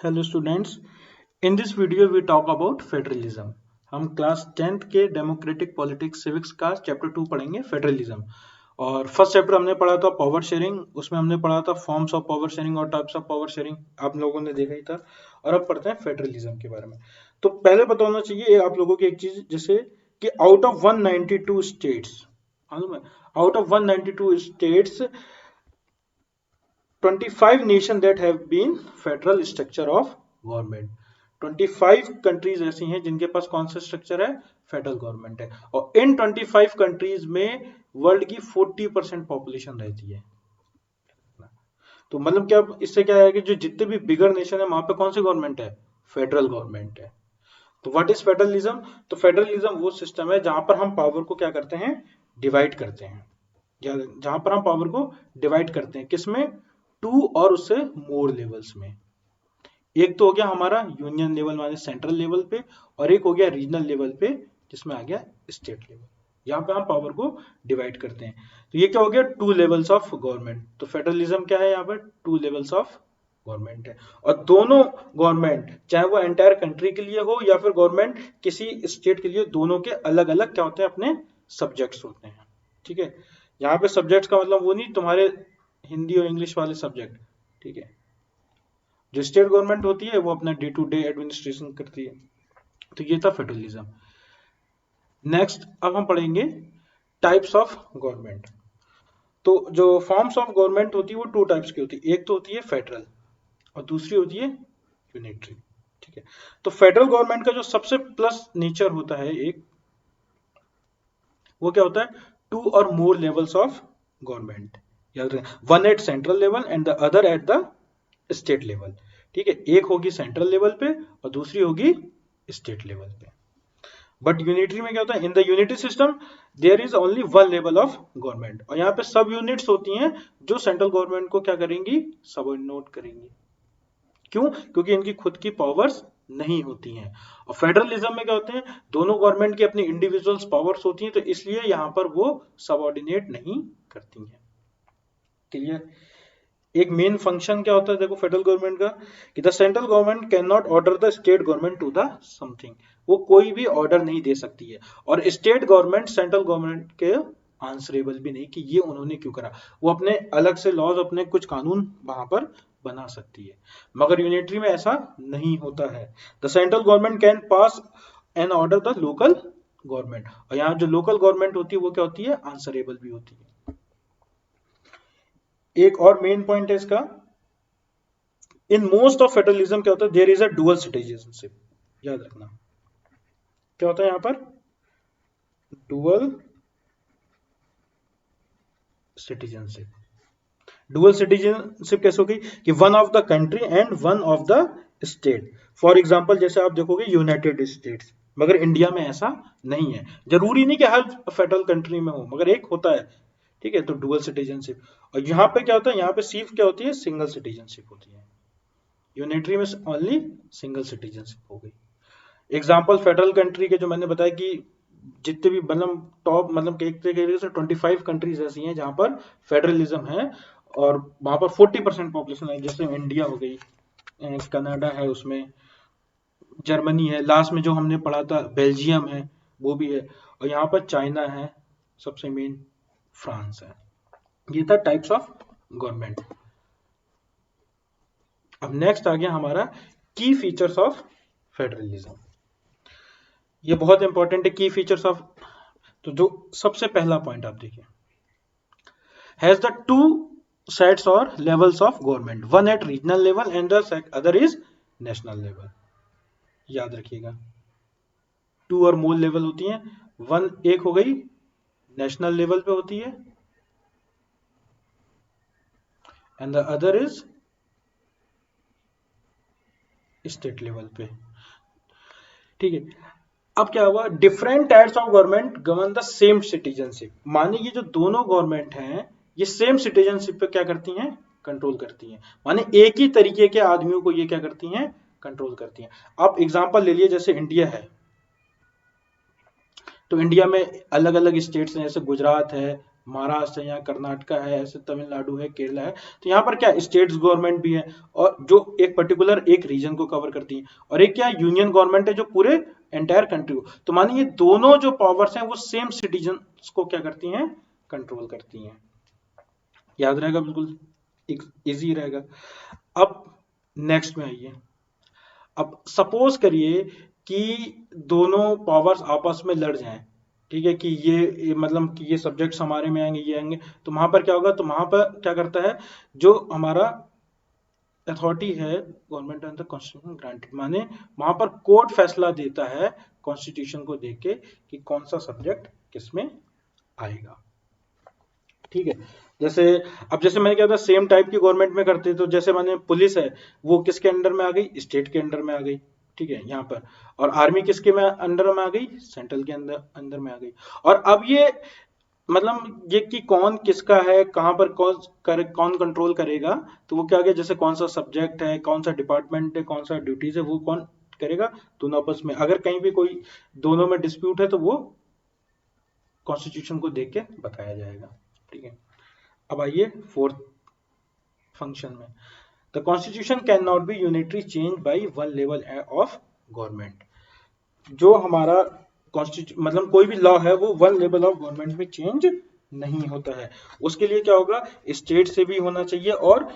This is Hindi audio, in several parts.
Hello students, in this video we talk about federalism. हम क्लास 10th के डेमोक्रेटिक पॉलिटिक्स सिविक्स का चैप्टर 2 पढ़ेंगे, फेडरलिज्म। और फर्स्ट चैप्टर हमने पढ़ा था पावर शेयरिंग, उसमें हमने पढ़ा था फॉर्म्स ऑफ पावर शेयरिंग और टाइप्स ऑफ पावर शेयरिंग, आप लोगों ने देखा ही था। और अब पढ़ते हैं फेडरलिज्म के बारे में। तो पहले पता होना चाहिए आप लोगों की एक चीज, जैसे कि out of 192 states, out of 192 states 25 nations that have been federal structure of government। 25 countries ऐसी हैं जिनके पास कौन सा स्ट्रक्चर है, फेडरल गवर्नमेंट है। और इन 25 कंट्रीज में वर्ल्ड की 40% पॉपुलेशन रहती है। तो मतलब क्या, इससे क्या है कि जो जितने भी बिगर नेशन है वहां पे कौन सी गवर्नमेंट है, फेडरल गवर्नमेंट है। तो व्हाट इज फेडरलिज्म? तो फेडरलिज्म वो सिस्टम है जहां पर हम पावर को क्या करते हैं, डिवाइड करते हैं, या जहां पर हम पावर को डिवाइड करते हैं किसमें, टू और उससे मोर लेवल्स में। एक तो हो गया हमारा यूनियन लेवल माने सेंट्रल लेवल पे, और एक हो गया रीजनल लेवल पे जिसमें आ गया स्टेट लेवल। यहाँ पे हम पावर को डिवाइड करते हैं। तो ये क्या हो गया, टू लेवल्स ऑफ गवर्नमेंट। तो फेडरलिज्म क्या है, यहाँ पर टू लेवल्स ऑफ गवर्नमेंट है। और दोनों गवर्नमेंट, चाहे वो एंटायर कंट्री के लिए हो या फिर गवर्नमेंट किसी स्टेट के लिए, दोनों के अलग अलग क्या होते हैं, अपने सब्जेक्ट्स होते हैं। ठीक है, यहाँ पे सब्जेक्ट्स का मतलब वो नहीं तुम्हारे हिंदी और इंग्लिश वाले सब्जेक्ट। ठीक है, जो स्टेट गवर्नमेंट होती है वो अपना डे टू डे एडमिनिस्ट्रेशन करती है। तो ये था फेडरलिज्म। नेक्स्ट अब हम पढ़ेंगे टाइप्स ऑफ गवर्नमेंट। तो जो फॉर्म्स ऑफ गवर्नमेंट होती है वो टू टाइप्स की होती है, एक तो होती है फेडरल और दूसरी होती है यूनिटरी। ठीक है, तो फेडरल गवर्नमेंट का जो सबसे प्लस नेचर होता है एक, वो क्या होता है, टू और मोर लेवल्स ऑफ गवर्नमेंट। याद रखें, one at central level and the other at the state level. ठीक है, एक होगी सेंट्रल लेवल पे और दूसरी होगी स्टेट लेवल पे। बट यूनिटरी में क्या होता है, in the unitary system there is only one level of government, और यहाँ पे सब यूनिट्स होती हैं जो सेंट्रल गवर्नमेंट को क्या करेंगी, सबऑर्डिनेट करेंगी। क्यों? क्योंकि इनकी खुद की पावर्स नहीं होती हैं। और फेडरलिज्म में क्या होते हैं, दोनों गवर्नमेंट की अपनी इंडिविजुअल्स पावर्स होती हैं, तो इसलिए यहाँ पर वो सबऑर्डिनेट नहीं करती हैं। क्लियर? एक मेन फंक्शन क्या होता है देखो फेडरल गवर्नमेंट का, कि the central government can not order the state government to the something. वो कोई भी ऑर्डर नहीं दे सकती है, और स्टेट गवर्नमेंट सेंट्रल गवर्नमेंट के आंसरेबल भी नहीं कि ये उन्होंने क्यों करा। वो अपने अलग से लॉज, अपने कुछ कानून वहां पर बना सकती है। मगर यूनिटरी में ऐसा नहीं होता है। The central government can pass an order the local government, और यहाँ जो लोकल गवर्नमेंट होती है वो क्या होती है, आंसरेबल भी होती है। एक और मेन पॉइंट है इसका, इन मोस्ट ऑफ फेडरलिज्म क्या होता है, there is a dual citizenship. याद रखना क्या होता है यहाँ पर, डुअल सिटीजनशिप। डुअल सिटीजनशिप कैसे होगी, कि one of the country and one of the state. For example जैसे आप देखोगे यूनाइटेड स्टेट्स, मगर इंडिया में ऐसा नहीं है। जरूरी नहीं कि हर फेडरल कंट्री में हो, मगर एक होता है। ठीक है, तो डुअल सिटीजनशिप। और यहाँ पे क्या होता है, यहाँ पे सिर्फ क्या होती है, सिंगल सिटीजनशिप होती है। यूनिटरी में ओनली सिंगल सिटीजनशिप हो गई। एग्जाम्पल फेडरल कंट्री के जो मैंने बताया कि जितने भी मतलब टॉप, मतलब एक तरीके से 25 कंट्रीज ऐसी हैं जहां पर फेडरलिज्म है, और वहां पर 40% पॉपुलेशन है। जैसे इंडिया हो गई, कनाडा है, उसमें जर्मनी है, लास्ट में जो हमने पढ़ा था बेल्जियम है, वो भी है, और यहाँ पर चाइना है, सबसे मेन फ्रांस है। ये था टाइप्स ऑफ गवर्नमेंट। अब नेक्स्ट आ गया हमारा की फीचर्स ऑफ फेडरलिज्म। ये बहुत इंपॉर्टेंट है, की फीचर्स ऑफ। तो जो सबसे पहला पॉइंट आप देखिए, हैज द टू सेट्स और levels of government, one eight regional level and the other is national level. याद रखिएगा, टू और मोर लेवल होती हैं। वन एक हो गई नेशनल लेवल पे होती है, and the other is state level पे। ठीक है, अब क्या हुआ, different types of government govern the same citizenship. माने ये जो दोनों गवर्नमेंट हैं ये सेम सिटीजनशिप पे क्या करती हैं, कंट्रोल करती हैं। माने एक ही तरीके के आदमियों को ये क्या करती हैं, कंट्रोल करती हैं। आप एग्जांपल ले लिए, जैसे इंडिया है, तो इंडिया में अलग अलग स्टेट्स हैं, जैसे गुजरात है, महाराष्ट्र है, यहाँ कर्नाटका है, ऐसे तमिलनाडु है, केरला है। तो यहाँ पर क्या स्टेट्स गवर्नमेंट भी है और जो एक पर्टिकुलर एक रीजन को कवर करती है, और एक क्या यूनियन गवर्नमेंट है जो पूरे एंटायर कंट्री को। तो मानिए ये दोनों जो पावर्स हैं वो सेम सिटीजन को क्या करती हैं, कंट्रोल करती हैं। याद रहेगा, बिल्कुल इजी रहेगा। अब नेक्स्ट में आइए। अब सपोज करिए कि दोनों पावर्स आपस में लड़ जाएं, ठीक है, कि ये मतलब कि ये सब्जेक्ट्स हमारे में आएंगे, ये आएंगे, तो वहां पर क्या होगा, तो वहां पर क्या करता है जो हमारा अथॉरिटी है government and the constitution granted, माने वहां पर कोर्ट फैसला देता है कॉन्स्टिट्यूशन को देख के कि कौन सा सब्जेक्ट किसमें आएगा। ठीक है, जैसे अब जैसे मैंने क्या था सेम टाइप की गवर्नमेंट में करते, तो जैसे मैंने पुलिस है वो किसके अंडर में आ गई, स्टेट के अंडर में आ गई, ठीक है यहाँ पर। और आर्मी किसके में अंडर में आ गई, सेंट्रल के अंदर अंदर में आ गई। और अब ये मतलब ये कि कौन किसका है, कहाँ पर कौन कंट्रोल करेगा, तो वो क्या आ गया, जैसे कौन सा सब्जेक्ट है, कौन सा डिपार्टमेंट है, कौन सा ड्यूटीज है, वो कौन करेगा, दोनों आपस में। अगर कहीं भी कोई दोनों में डिस्प्यूट है तो वो कॉन्स्टिट्यूशन को देख के बताया जाएगा। ठीक है, अब आइए फोर्थ फंक्शन में। The constitution can not be unitary change by one level of government. जो हमारा कॉन्स्टिट्यूशन मतलब कोई भी लॉ है वो वन लेवल ऑफ गवर्नमेंट में चेंज नहीं होता है। उसके लिए क्या होगा, स्टेट से भी होना चाहिए और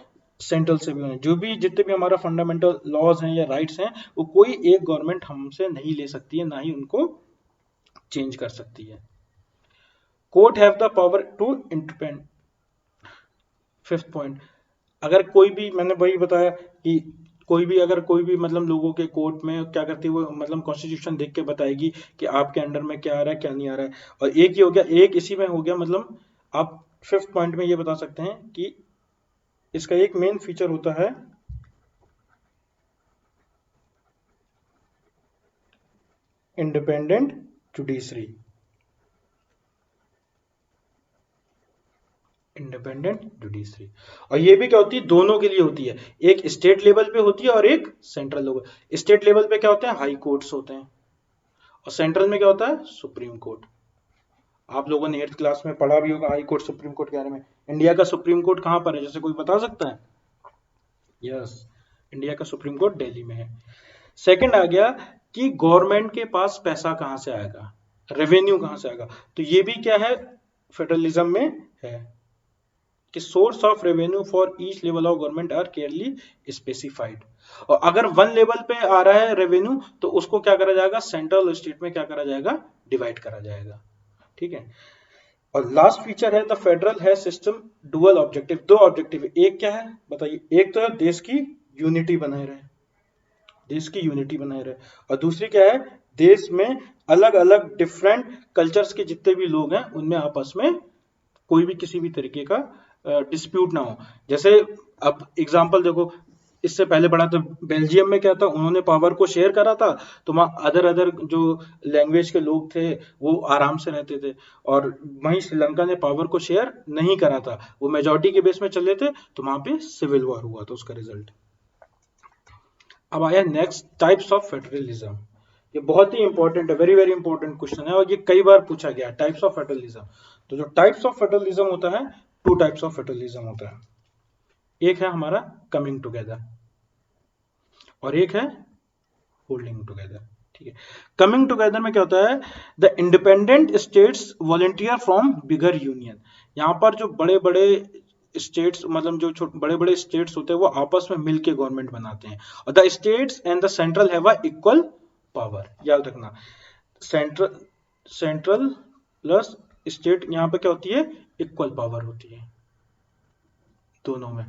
सेंट्रल से भी होना। जो भी जितने भी हमारा फंडामेंटल लॉज हैं या राइट्स हैं वो कोई एक गवर्नमेंट हमसे नहीं ले सकती है, ना ही उनको चेंज कर सकती है। Court have the power to independ. Fifth point, अगर कोई भी, मैंने वही बताया कि कोई भी अगर कोई भी मतलब लोगों के कोर्ट में क्या करती है वो मतलब कॉन्स्टिट्यूशन देख के बताएगी कि आपके अंडर में क्या आ रहा है क्या नहीं आ रहा है। और एक ही हो गया, एक इसी में हो गया, मतलब आप फिफ्थ पॉइंट में ये बता सकते हैं कि इसका एक मेन फीचर होता है इंडिपेंडेंट जुडिशरी। इंडिपेंडेंट जुडिशरी, और ये भी क्या होती है, दोनों के लिए होती है। एक स्टेट लेवल पे होती है और एक सेंट्रल लेवल। स्टेट लेवल पे क्या होते हैं, हाई कोर्ट्स होते हैं, और सेंट्रल में क्या होता है, सुप्रीम कोर्ट। आप लोगों ने 8th क्लास में पढ़ा भी होगा हाई कोर्ट सुप्रीम कोर्ट के बारे में। इंडिया का सुप्रीम कोर्ट कहां पर है, जैसे कोई बता सकता है? यस, इंडिया का सुप्रीम कोर्ट दिल्ली में है। सेकंड आ गया कि गवर्नमेंट के पास पैसा कहां से आएगा, रेवेन्यू कहां से आएगा। तो ये भी क्या है, फेडरलिज्म में है कि source of revenue for each level of government are clearly specified. और अगर वन लेवल पे आ रहा है रेवेन्यू तो उसको क्या करा जाएगा, सेंट्रल स्टेट में क्या करा जाएगा, डिवाइड करा जाएगा। ठीक है, और लास्ट फीचर है द फेडरल है सिस्टम डुअल ऑब्जेक्टिव। दो ऑब्जेक्टिव, एक क्या है बताइए, एक तो है देश की यूनिटी बनाए रहे, देश की यूनिटी बनाए रहे, और दूसरी क्या है, देश में अलग अलग डिफरेंट कल्चर्स के जितने भी लोग हैं उनमें आपस में कोई भी किसी भी तरीके का डिस्प्यूट ना हो। जैसे अब एग्जांपल देखो, इससे पहले पढ़ा था बेल्जियम में क्या था, उन्होंने पावर को शेयर करा था, तो वहाँ अदर अदर जो लैंग्वेज के लोग थे वो आराम से रहते थे। और वहीं श्रीलंका ने पावर को शेयर नहीं करा था, वो मेजोरिटी के बेस में चले थे, तो वहां पे सिविल वॉर हुआ था उसका रिजल्ट। अब आया नेक्स्ट, टाइप्स ऑफ फेडरलिज्म। ये बहुत ही इंपॉर्टेंट है, वेरी वेरी इंपॉर्टेंट क्वेश्चन है और ये कई बार पूछा गया, टाइप्स ऑफ फेडरलिज्म। तो जो टाइप्स ऑफ फेडरलिज्म होता है, टू टाइप्स ऑफ फेडरलिज्म होता है। एक है हमारा कमिंग टुगेदर और एक है होल्डिंग टुगेदर। ठीक है, कमिंग टुगेदर में क्या होता है, the independent states volunteer from bigger union. यहाँ पर जो बड़े बड़े स्टेट्स मतलब जो बड़े बड़े स्टेट्स होते हैं वो आपस में मिलके गवर्नमेंट बनाते हैं, और the states and the central have a equal power. याद रखना, सेंट्रल सेंट्रल प्लस स्टेट, यहाँ पे क्या होती है, इक्वल पावर होती है दोनों में।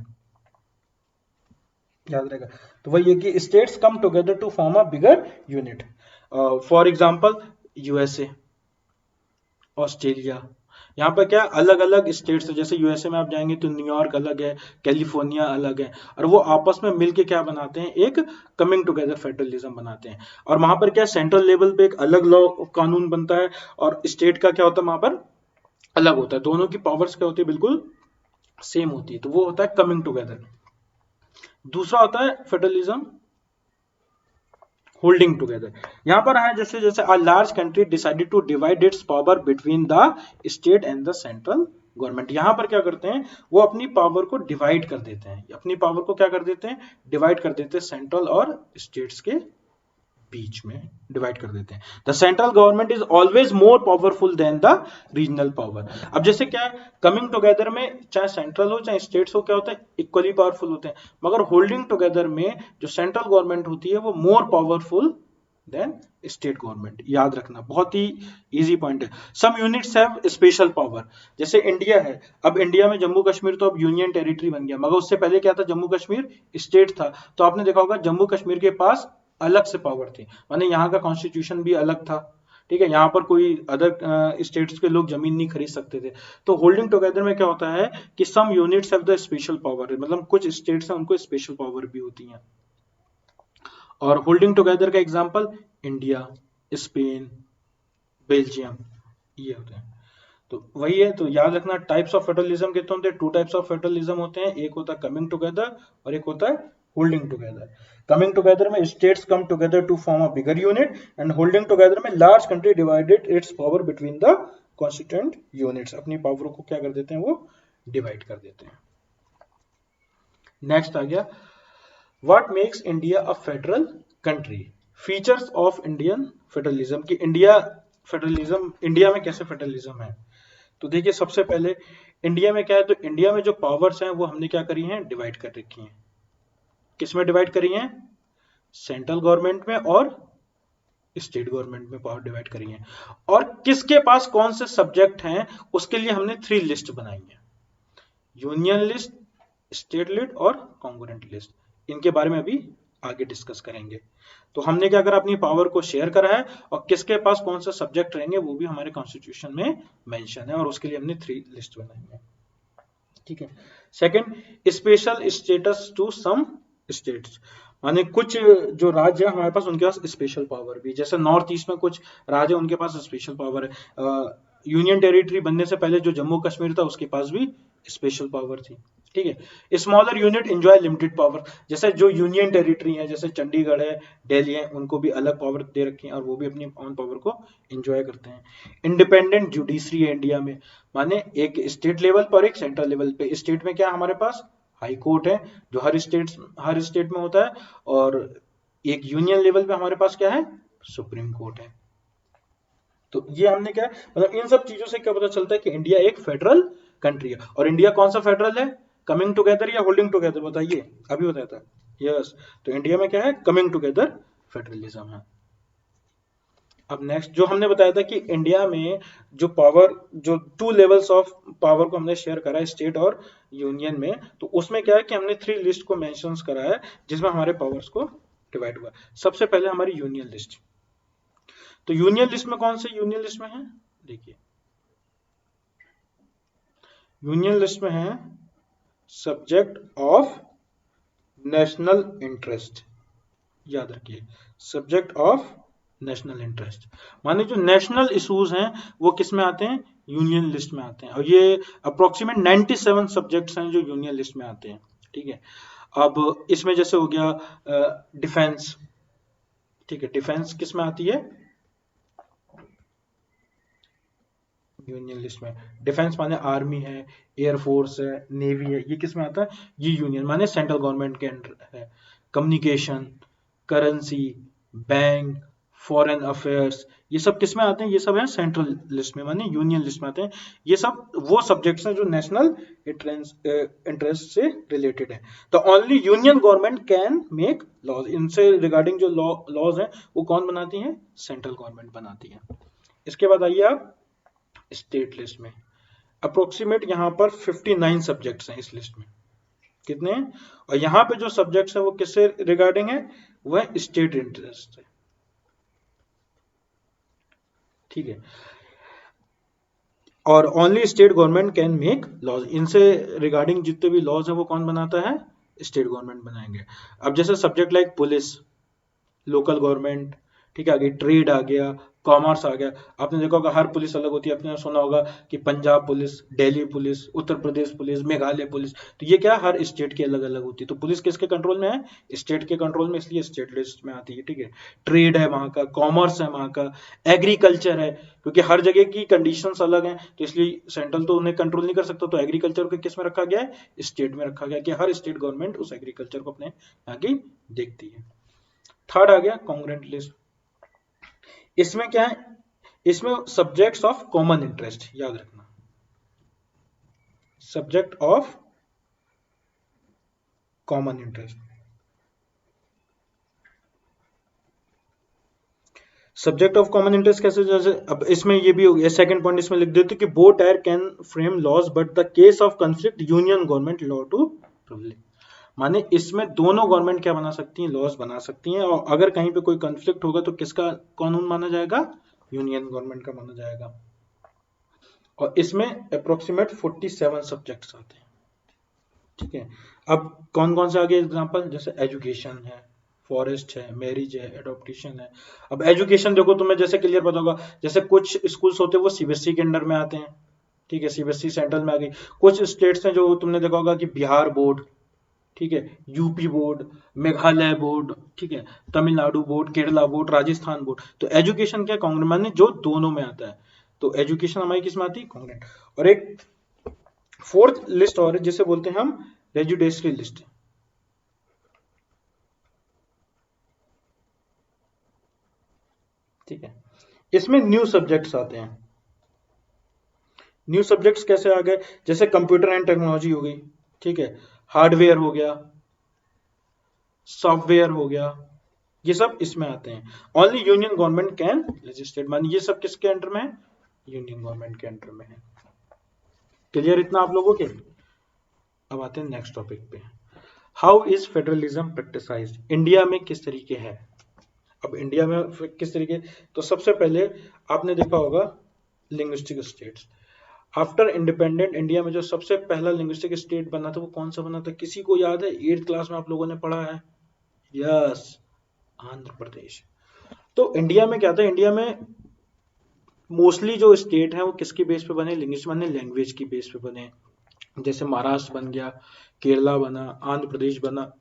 याद रहेगा, तो वही है कि states come together to form a bigger unit. For example USA, Australia, यहाँ पर क्या अलग अलग स्टेट्स है। जैसे यूएसए में आप जाएंगे तो न्यूयॉर्क अलग है, कैलिफोर्निया अलग है, और वो आपस में मिलके क्या बनाते हैं, एक कमिंग टुगेदर फेडरलिज्म बनाते हैं। और वहां पर क्या सेंट्रल लेवल पे एक अलग लॉ कानून बनता है और स्टेट का क्या होता है वहां पर अलग होता है, दोनों की पावर्स क्या होती है, बिल्कुल सेम होती है, तो वो होता है कमिंग टुगेदर। दूसरा होता है फेडरलिज्म होल्डिंग टुगेदर यहाँ पर है जैसे जैसे a large country decided to divide its power between the state and the central government. यहाँ पर क्या करते हैं, वो अपनी पावर को डिवाइड कर देते हैं, अपनी पावर को क्या कर देते हैं, डिवाइड कर देते हैं सेंट्रल और स्टेट्स के बीच में डिवाइड कर देते हैं। The central government is always more powerful than the regional power. अब जैसे क्या कमिंग टुगेदर में चाहे सेंट्रल हो चाहे स्टेट्स हो क्या होता है, इक्वली पावरफुल होते हैं, मगर होल्डिंग टुगेदर में जो सेंट्रल गवर्नमेंट होती है वो more powerful than state government. याद रखना, बहुत ही इजी पॉइंट है। सम यूनिट्स हैव स्पेशल पावर, जैसे इंडिया है, अब इंडिया में जम्मू कश्मीर तो अब यूनियन टेरिटरी बन गया, मगर उससे पहले क्या था, जम्मू कश्मीर स्टेट था। तो आपने देखा होगा जम्मू कश्मीर के पास अलग से पावर थी, माने यहाँ का कॉन्स्टिट्यूशन भी अलग था, ठीक है, यहाँ पर कोई अदर स्टेट्स के लोग जमीन नहीं खरीद सकते थे। तो होल्डिंग टुगेदर में क्या होता है कि some units have the special power, मतलब कुछ स्टेट्स हैं उनको स्पेशल पावर भी होती है। और होल्डिंग टुगेदर का एग्जांपल इंडिया, स्पेन, बेल्जियम, ये होते हैं। तो वही है, तो याद रखना टाइप्स ऑफ फेडरलिज्म कितने होते हैं, टू टाइप्स ऑफ फेडरलिज्म होते हैं, एक होता है कमिंग टुगेदर और एक होता है होल्डिंग टुगेदर। कमिंग टुगेदर में states come together to form a bigger unit, and holding together में large country divided its power between the constituent units, अपनी पावर को क्या कर देते हैं, वो डिवाइड कर देते हैं। नेक्स्ट आ गया what makes India a federal country, features of Indian federalism की इंडिया फेडरलिज्म, इंडिया में कैसे फेडरलिज्म है। तो देखिए सबसे पहले इंडिया में क्या है, तो इंडिया में जो पावर्स हैं वो हमने क्या करी हैं, डिवाइड कर रखी हैं। किसमें डिवाइड करी हैं, सेंट्रल गवर्नमेंट में और स्टेट गवर्नमेंट में पावर डिवाइड करी है। और किसके पास कौन से सब्जेक्ट हैं उसके लिए हमने 3 लिस्ट बनाई है, यूनियन लिस्ट, स्टेट लिस्ट और कॉन्ग्रुएंट लिस्ट। इनके बारे में अभी आगे डिस्कस करेंगे। तो हमने क्या करा, अपनी पावर को शेयर करा है और किसके पास कौन सा सब्जेक्ट रहेंगे वो भी हमारे कॉन्स्टिट्यूशन में मेंशन है, और उसके लिए हमने 3 लिस्ट बनाई है, ठीक है। Second, special status to some states, माने कुछ जो राज्य है हमारे पास उनके पास स्पेशल पावर भी, जैसे नॉर्थ ईस्ट में कुछ राज्य उनके पास स्पेशल पावर है। यूनियन टेरिटरी बनने से पहले जो जम्मू कश्मीर था उसके पास भी स्पेशल पावर थी, ठीक है। Smaller unit enjoy limited power, जैसे जो यूनियन टेरिटरी है जैसे चंडीगढ़ है, दिल्ली है, उनको भी अलग पावर दे रखी है और वो भी अपनी ऑन पावर को एंजॉय करते हैं। इंडिपेंडेंट जुडिशरी है इंडिया में, माने एक स्टेट लेवल पर एक सेंट्रल लेवल पे। स्टेट में क्या हमारे पास हाई कोर्ट है जो हर स्टेट में होता है, और एक यूनियन लेवल पे हमारे पास क्या है, सुप्रीम कोर्ट है। तो ये हमने क्या, मतलब इन सब चीजों से क्या पता चलता है कि इंडिया एक फेडरल कंट्री है। और इंडिया कौन सा फेडरल है, कमिंग टुगेदर या होल्डिंग टुगेदर, बताइए, अभी बताया था, यस। तो इंडिया में क्या है, कमिंग टुगेदर फेडरलिज्म है। अब नेक्स्ट जो हमने बताया था कि इंडिया में जो पावर, जो 2 लेवल्स ऑफ पावर को हमने शेयर करा है स्टेट और यूनियन में, तो उसमें क्या है कि हमने 3 लिस्ट को मेंशंस करा है जिसमें हमारे पावर्स को डिवाइड हुआ। सबसे पहले हमारी यूनियन लिस्ट, तो यूनियन लिस्ट में कौन से यूनियन लिस्ट में है, देखिए यूनियन लिस्ट में है सब्जेक्ट ऑफ नेशनल इंटरेस्ट, याद रखिए सब्जेक्ट ऑफ नेशनल इंटरेस्ट, माने जो नेशनल इश्यूज हैं वो किस में आते हैं, यूनियन लिस्ट में आते हैं। और ये अप्रोक्सीमेट 97 सब्जेक्ट्स हैं जो यूनियन लिस्ट में आते हैं, ठीक है। अब इसमें जैसे हो गया डिफेंस, ठीक है, डिफेंस किस में आती है, यूनियन लिस्ट में। डिफेंस माने आर्मी है, एयरफोर्स है, नेवी है, ये किस में आता है, ये यूनियन माने सेंट्रल गवर्नमेंट के अंडर है। Communication, currency, bank, foreign affairs, ये सब किस में आते हैं, ये सब है सेंट्रल लिस्ट में, माने यूनियन लिस्ट में आते हैं। ये सब वो सब्जेक्ट्स हैं जो नेशनल इंटरेस्ट से रिलेटेड है। तो only union government can make laws, इनसे रिगार्डिंग जो लॉज हैं वो कौन बनाती है, सेंट्रल गवर्नमेंट बनाती है। इसके बाद आइए आप स्टेट लिस्ट में, अप्रोक्सीमेट यहां पर 59 सब्जेक्ट्स हैं इस लिस्ट में, कितने हैं, और यहां पे जो सब्जेक्ट्स हैं वो किससे रिगार्डिंग है, वह स्टेट इंटरेस्ट है, ठीक है। और only state government can make laws, इनसे रिगार्डिंग जितने भी लॉज है वो कौन बनाता है, स्टेट गवर्नमेंट बनाएंगे। अब जैसे subject like police, local government, ठीक है, आगे ट्रेड आ गया, कॉमर्स आ गया। आपने देखा होगा हर पुलिस अलग होती है, आपने सुना होगा कि Punjab police, Delhi police, Uttar Pradesh police, Meghalaya police. तो ये क्या, हर स्टेट की अलग अलग होती है। तो पुलिस किसके कंट्रोल में है, स्टेट के कंट्रोल में, इसलिए स्टेट लिस्ट में आती है। ठीक है, ट्रेड है वहां का, कॉमर्स है वहां का, एग्रीकल्चर है, क्योंकि हर जगह की कंडीशंस अलग हैं, तो इसलिए सेंट्रल तो उन्हें कंट्रोल नहीं कर सकता, तो एग्रीकल्चर को किस में रखा गया है, स्टेट में रखा गया, कि हर स्टेट गवर्नमेंट उस एग्रीकल्चर को अपने आगे देखती है। थर्ड आ गया कॉन्ग्रुएंट लिस्ट। इसमें क्या है, इसमें सब्जेक्ट्स ऑफ कॉमन इंटरेस्ट, याद रखना, subject of common interest. Subject of common interest कैसे, जैसे अब इसमें ये भी हो गया, सेकंड पॉइंट इसमें लिख देते कि both tier can frame laws but the case of conflict union government law to prevail. माने इसमें दोनों गवर्नमेंट क्या बना सकती हैं, लॉज बना सकती हैं, और अगर कहीं पे कोई कंफ्लिक्ट होगा तो किसका कानून माना जाएगा, यूनियन गवर्नमेंट का माना जाएगा। और इसमें अप्रोक्सीमेट 47 सब्जेक्ट्स आते हैं। ठीक है, अब कौन कौन से आगे एग्जांपल, जैसे एजुकेशन है, फॉरेस्ट है, मैरिज है, एडॉप्टेशन है। अब एजुकेशन देखो तुम्हें जैसे क्लियर पता होगा, जैसे कुछ स्कूल्स होते हैं वो सीबीएसई के अंडर में आते हैं। ठीक है, सीबीएसई सेंट्रल में आ गई। कुछ स्टेट्स हैं जो तुमने देखा होगा कि बिहार बोर्ड, ठीक है, यूपी बोर्ड, मेघालय बोर्ड, ठीक है, Tamil Nadu board, Kerala board, Rajasthan board. तो एजुकेशन क्या, कांग्रेस माने जो दोनों में आता है। तो एजुकेशन हमारी किस में आती है, कांग्रेस। और एक फोर्थ लिस्ट और है जिसे बोलते हैं हम रेजिडेंशियल लिस्ट। ठीक है, इसमें न्यू सब्जेक्ट्स आते हैं। न्यू सब्जेक्ट्स कैसे आ गए, जैसे कंप्यूटर एंड टेक्नोलॉजी हो गई, ठीक है, हार्डवेयर हो गया, सॉफ्टवेयर हो गया, ये सब इसमें आते हैं। Only union government can legislate, मान ये सब किसके अंडर में है, यूनियन गवर्नमेंट के अंडर में है। क्लियर इतना आप लोगों के। अब आते हैं नेक्स्ट टॉपिक पे, how is federalism practised, India में किस तरीके है। अब इंडिया में किस तरीके, तो सबसे पहले आपने देखा होगा linguistic states. After independent India में जो सबसे पहला लिंग्विस्टिक स्टेट बना था वो कौन सा बना था, किसी को याद है, 8th क्लास में आप लोगों ने पढ़ा है, यस, आंध्र प्रदेश। तो इंडिया में क्या था, इंडिया में मोस्टली जो स्टेट है वो किसके बेस पे बने, लिंग्विस्ट बने, लैंग्वेज की बेस पे बने। जैसे महाराष्ट्र बन गया, केरला बना, आंध्र प्रदेश बना,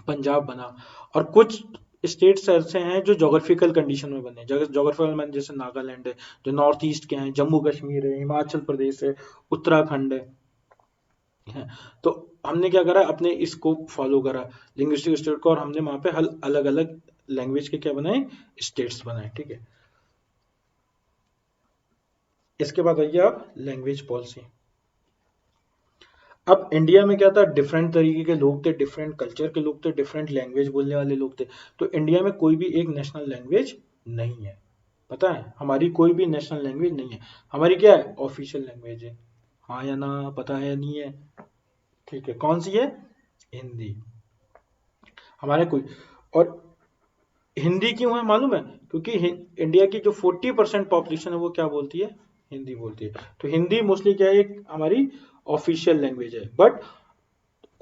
पंजाब बना। और कुछ स्टेट्स ऐसे हैं जो जोग्राफिकल कंडीशन में बने, जोग्राफिकल में जैसे नागालैंड है, जो नॉर्थ ईस्ट के हैं, जम्मू कश्मीर है, हिमाचल प्रदेश है, उत्तराखंड है। तो हमने क्या करा, अपने इसको फॉलो करा लिंग्विस्टिक स्टेट को, और हमने वहां पे अलग अलग लैंग्वेज के क्या बनाए, स्टेट्स बनाए। ठीक है, इसके बाद आइए आप लैंग्वेज पॉलिसी। अब इंडिया में क्या था, डिफरेंट तरीके के लोग थे, डिफरेंट कल्चर के लोग थे, डिफरेंट लैंग्वेज बोलने वाले लोग थे। तो इंडिया में कोई भी एक नेशनल लैंग्वेज नहीं है, पता है, हमारी कोई भी नेशनल लैंग्वेज नहीं है। हमारी क्या है, ऑफिशियल लैंग्वेज है, हाँ या ना, पता है या नहीं है। ठीक है, कौन सी है, हिंदी, हमारे कोई। और हिंदी क्यों है मालूम है, क्योंकि इंडिया की जो 40% पॉपुलेशन है वो क्या बोलती है, हिंदी बोलती है। तो हिंदी मोस्टली क्या है, एक हमारी ऑफिशियल लैंग्वेज है, बट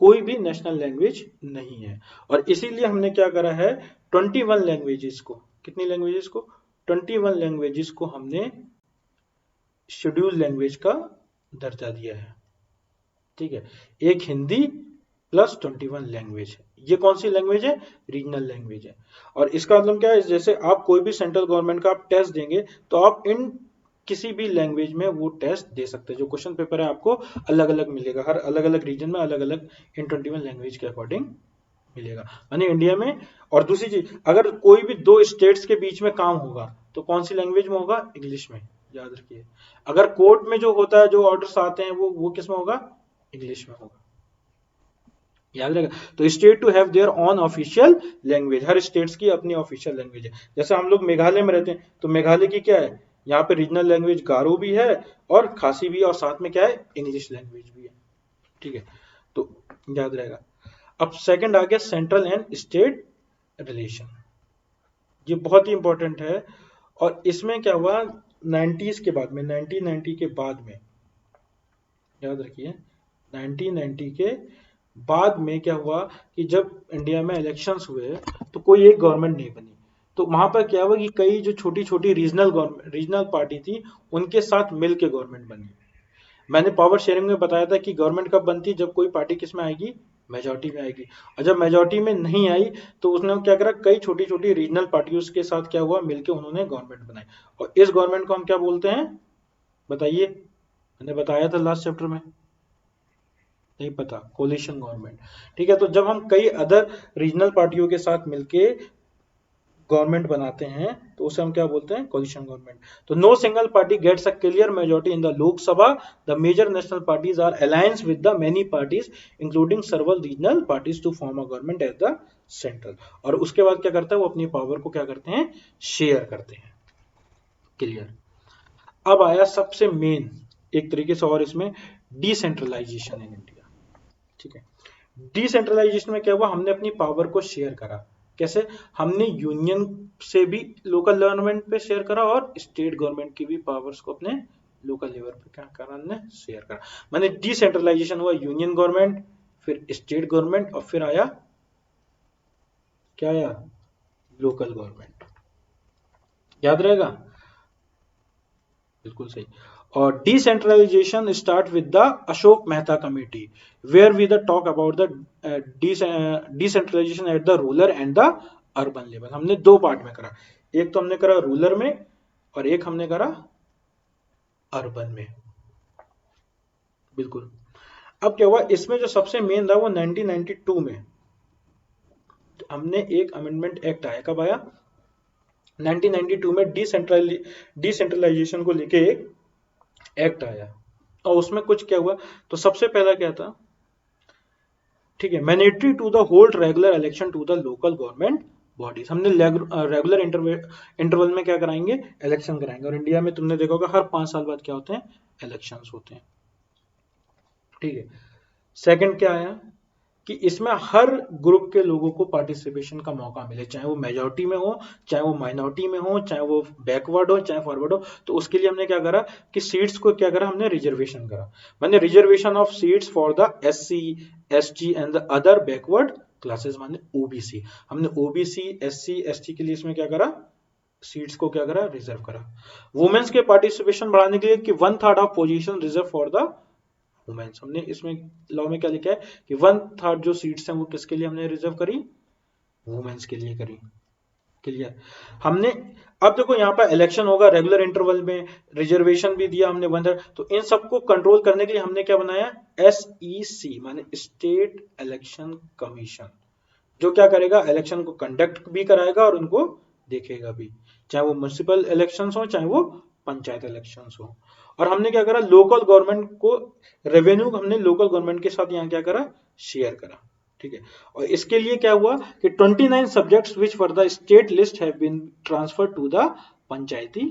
कोई भी नेशनल लैंग्वेज नहीं है। और इसीलिए हमने क्या करा है, 21 लैंग्वेजेस को, कितनी लैंग्वेजेस को, 21 लैंग्वेजेस को हमने शेड्यूल लैंग्वेज का दर्जा दिया है। ठीक है, एक हिंदी प्लस 21 लैंग्वेज, ये कौन सी लैंग्वेज है, रीजनल लैंग्वेज है। और इसका मतलब क्या है, जैसे आप कोई भी सेंट्रल गवर्नमेंट का आप टेस्ट देंगे तो आप इन किसी भी लैंग्वेज में वो टेस्ट दे सकते हैं। जो क्वेश्चन पेपर है आपको अलग अलग मिलेगा, हर अलग अलग रीजन में अलग अलग इन 21 लैंग्वेज के अकॉर्डिंग मिलेगा, यानी इंडिया में। और दूसरी चीज, अगर कोई भी दो स्टेट्स के बीच में काम होगा तो कौन सी लैंग्वेज में होगा, इंग्लिश में, याद रखिए। अगर कोर्ट में जो होता है, जो ऑर्डर्स आते हैं, वो किस में होगा, इंग्लिश में होगा, याद रखेगा। तो state to have their own official language, हर स्टेट्स की अपनी ऑफिशियल लैंग्वेज है। जैसे हम लोग मेघालय में रहते हैं, तो मेघालय की क्या है, यहाँ पे रीजनल लैंग्वेज गारो भी है और खासी भी है, और साथ में क्या है, इंग्लिश लैंग्वेज भी है। ठीक है, तो याद रहेगा। अब सेकंड आ गया सेंट्रल एंड स्टेट रिलेशन, ये बहुत ही इंपॉर्टेंट है। और इसमें क्या हुआ, 90s के बाद में, 1990 के बाद में, याद रखिए, 1990 के बाद में क्या हुआ कि जब इंडिया में इलेक्शंस हुए तो कोई एक गवर्नमेंट नहीं बनी। तो वहां पर क्या हुआ कि कई जो छोटी छोटी रीजनल पार्टी थी उनके साथ मिल के गवर्नमेंट बनी। मैंने पावर शेयरिंग में बताया था कि गवर्नमेंट कब बनती है, जब कोई पार्टी किस में आएगी, मेजोरिटी में आएगी। और जब मेजोरिटी में नहीं आई तो उसने क्या करा, कई छोटी छोटी रीजनल पार्टियों के साथ क्या हुआ, मिलके उन्होंने गवर्नमेंट बनाई। और इस गवर्नमेंट को हम क्या बोलते हैं, बताइए। मैंने बताया था लास्ट चैप्टर में, नहीं पता, कोलिशन गवर्नमेंट। ठीक है, तो जब हम कई अदर रीजनल पार्टियों के साथ मिलके गवर्नमेंट बनाते हैं तो उसे हम क्या बोलते हैं, कोलिशन गवर्नमेंट। तो no single party gets a clear majority in the Lok Sabha, the major national parties are alliance with the many parties including several regional parties to form a government at the central. और उसके बाद क्या करता है, वो अपनी पावर को क्या करते हैं, शेयर करते हैं। क्लियर। अब आया सबसे मेन एक तरीके से, और इसमें डिसेंट्रलाइजेशन इन इंडिया। ठीक है, डिसेंट्रलाइजेशन में क्या हुआ, हमने अपनी पावर को शेयर करा। कैसे, हमने यूनियन से भी लोकल गवर्नमेंट पे शेयर करा और स्टेट गवर्नमेंट की भी पावर्स को अपने लोकल लेवल पे क्या करा, हमने शेयर करा। मैंने डिसेंट्रलाइजेशन हुआ, यूनियन गवर्नमेंट, फिर स्टेट गवर्नमेंट, और फिर आया क्या, आया लोकल गवर्नमेंट। याद रहेगा, बिल्कुल सही। और decentralization start with the Ashok Mehta committee, where we the talk about the decentralization at the rural and the urban level. हमने दो पार्ट में करा, एक तो हमने करा रूरल में और एक हमने करा अर्बन में। बिल्कुल। अब क्या हुआ, इसमें जो सबसे मेन था वो 1992 में हमने एक अमेंडमेंट एक्ट आया। कब आया, 1992 में डिसेंट्रलाइजेशन को लेके एक एक्ट आया। और उसमें कुछ क्या हुआ, तो सबसे पहला क्या था, ठीक है, mandatory to the hold regular election to the local government bodies. हमने रेगुलर इंटरवल में क्या कराएंगे, इलेक्शन कराएंगे। और इंडिया में तुमने देखा होगा हर 5 साल बाद क्या होते हैं, इलेक्शंस होते हैं। ठीक है, सेकंड क्या आया कि इसमें हर ग्रुप के लोगों को पार्टिसिपेशन का मौका मिले, चाहे वो मेजॉरिटी में हो, चाहे वो माइनॉरिटी में हो, चाहे वो बैकवर्ड हो, चाहे फॉरवर्ड हो। तो उसके लिए हमने क्या करा कि सीट्स को क्या करा, हमने रिजर्वेशन करा। मैंने reservation of seats for the SC ST and the other backward classes, माने OBC। हमने OBC SC ST के लिए इसमें क्या करा, सीट्स को क्या करा, रिजर्व करा। वुमेन्स के पार्टिसिपेशन बढ़ाने के लिए कि 1/3 of position reserve for the womens. हमने इसमें लॉ में क्या लिखा है कि 1/3 जो सीट्स हैं वो किसके लिए हमने रिजर्व करी, वुमेन्स के लिए करी। क्लियर। हमने अब देखो यहाँ पर इलेक्शन होगा रेगुलर इंटरवल में, रिजर्वेशन भी दिया हमने 1/3। तो इन सबको कंट्रोल करने के लिए हमने क्या बनाया, SEC माने स्टेट इलेक्शन कमीशन, जो क्या करेगा, इलेक्शन को कंडक्ट भी कराएगा और उनको देखेगा भी, चाहे वो म्युनिसिपल इलेक्शंस हो, चाहे वो पंचायत इलेक्शंस हो। और हमने क्या करा, लोकल गवर्नमेंट को रेवेन्यू हमने लोकल गवर्नमेंट के साथ यहाँ क्या करा, शेयर करा। ठीक है, और इसके लिए क्या हुआ कि 29 subjects which for the state list have been transfer to the Panchayati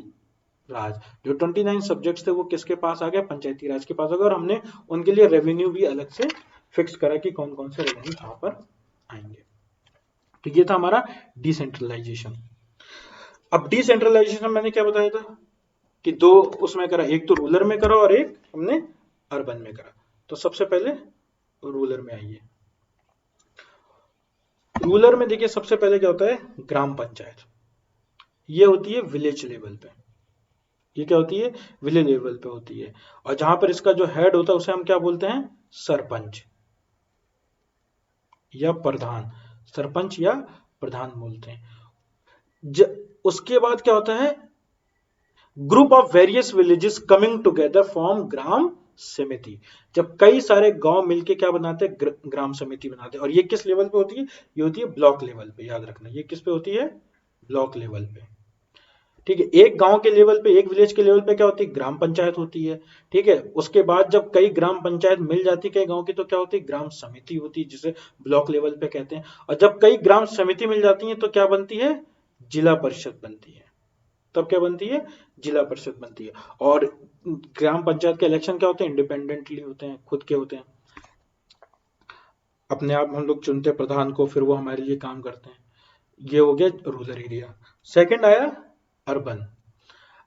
Raj. जो 29 सब्जेक्ट्स थे वो किसके पास आ गए, पंचायती राज के पास आ गए। और हमने उनके लिए रेवेन्यू भी अलग से फिक्स करा कि कौन कौन से रेवेन्यू कहां पर आएंगे। तो ये था हमारा डिसेंट्रलाइजेशन। अब डिसेंट्रलाइजेशन मैंने क्या बताया था कि दो उसमें करा, एक तो रूरल में करा और एक हमने अर्बन में करा। तो सबसे पहले रूरल में आइए। रूरल में देखिए सबसे पहले क्या होता है, ग्राम पंचायत। ये होती है विलेज लेवल पे, ये क्या होती है, विलेज लेवल पे होती है। और जहां पर इसका जो हेड होता है उसे हम क्या बोलते हैं, सरपंच या प्रधान, सरपंच या प्रधान बोलते हैं। उसके बाद क्या होता है, group of various villages coming together form gram samiti. जब कई सारे गांव मिलके क्या बनाते हैं, ग्राम समिति बनाते हैं। और ये किस लेवल पे होती है, ये होती है ब्लॉक लेवल पे। याद रखना ये किस पे होती है, ब्लॉक लेवल पे। ठीक है, एक गांव के लेवल पे, एक विलेज के लेवल पे क्या होती है, ग्राम पंचायत होती है। ठीक है, उसके बाद जब कई ग्राम पंचायत मिल जाती है कई गांव की, तो क्या होती है, ग्राम समिति होती है, जिसे ब्लॉक लेवल पे कहते हैं। और जब कई ग्राम समिति मिल जाती है तो क्या बनती है, जिला परिषद बनती है। तब क्या बनती है, जिला परिषद बनती है। और ग्राम पंचायत के इलेक्शन क्या होते हैं, इंडिपेंडेंटली होते हैं, खुद के होते हैं, अपने आप हम लोग चुनते हैं प्रधान को, फिर वो हमारे लिए काम करते हैं। ये हो गया रूरल एरिया। सेकंड आया अर्बन।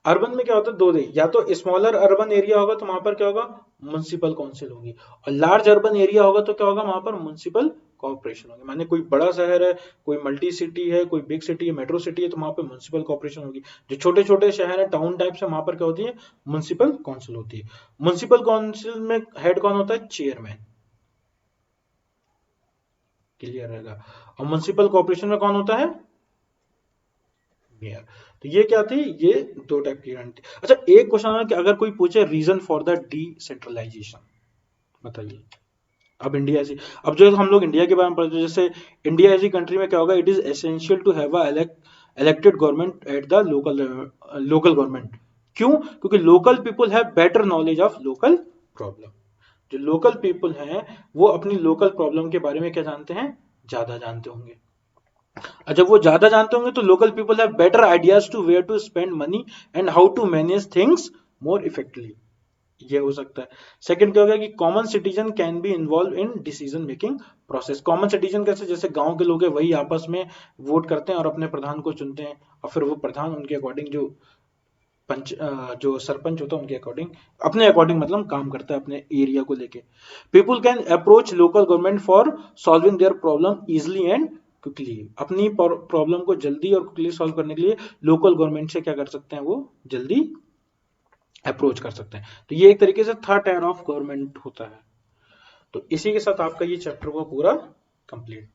अर्बन में क्या होता है, दो दे, या तो स्मॉलर अर्बन एरिया होगा तो वहां पर क्या होगा, म्युनिसिपल काउंसिल होगी। और लार्ज अर्बन एरिया होगा तो क्या होगा, वहां पर म्युनिसिपल कॉर्पोरेशन होगी। माने कोई बड़ा शहर है, कोई मल्टी सिटी है, कोई बिग सिटी है, मेट्रो सिटी है, तो वहां पे म्युनिसिपल कॉर्पोरेशन होगी। जो छोटे छोटे शहर है, टाउन टाइप से, वहां पर क्या होती है, म्युनिसिपल काउंसिल होती है। म्युनिसिपल काउंसिल में हेड कौन होता है, चेयरमैन, क्लियर रहेगा। और म्युनिसिपल कॉर्पोरेशन में कौन होता है, मेयर। तो ये क्या थी, ये दो टाइप की यूनिट थी। अच्छा एक क्वेश्चन है कि अगर कोई पूछे रीजन फॉर द डिसेंट्रलाइजेशन, बताइए। अब इंडिया ऐसी, अब जो हम लोग इंडिया के बारे में पढ़ते हैं, जैसे इंडिया ऐसी कंट्री में क्या होगा, it is essential to have a elected government at the local government. क्यों, क्योंकि local people have better knowledge of local problem. जो लोकल पीपल हैं वो अपनी लोकल प्रॉब्लम के बारे में क्या जानते हैं, ज्यादा जानते होंगे। और जब वो ज्यादा जानते होंगे तो local people have better ideas to where to spend money and how to manage things more effectively. ये हो सकता है। सेकंड क्या हो गया कि common citizen can be involve in decision making process. Common citizen कैसे, जैसे गांव के लोग हैं वही आपस में वोट करते हैं और अपने प्रधान को चुनते हैं, और फिर वो प्रधान उनके अकॉर्डिंग जो जो सरपंच होता है उनके अकॉर्डिंग, अपने अकॉर्डिंग मतलब काम करता है अपने एरिया को लेके। People can approach local government for solving their problem easily and quickly. अपनी प्रॉब्लम को जल्दी और क्विकली सॉल्व करने के लिए लोकल गवर्नमेंट से क्या कर सकते हैं, वो जल्दी अप्रोच कर सकते हैं। तो ये एक तरीके से थर्ड टायर ऑफ गवर्नमेंट होता है। तो इसी के साथ आपका ये चैप्टर को पूरा कंप्लीट।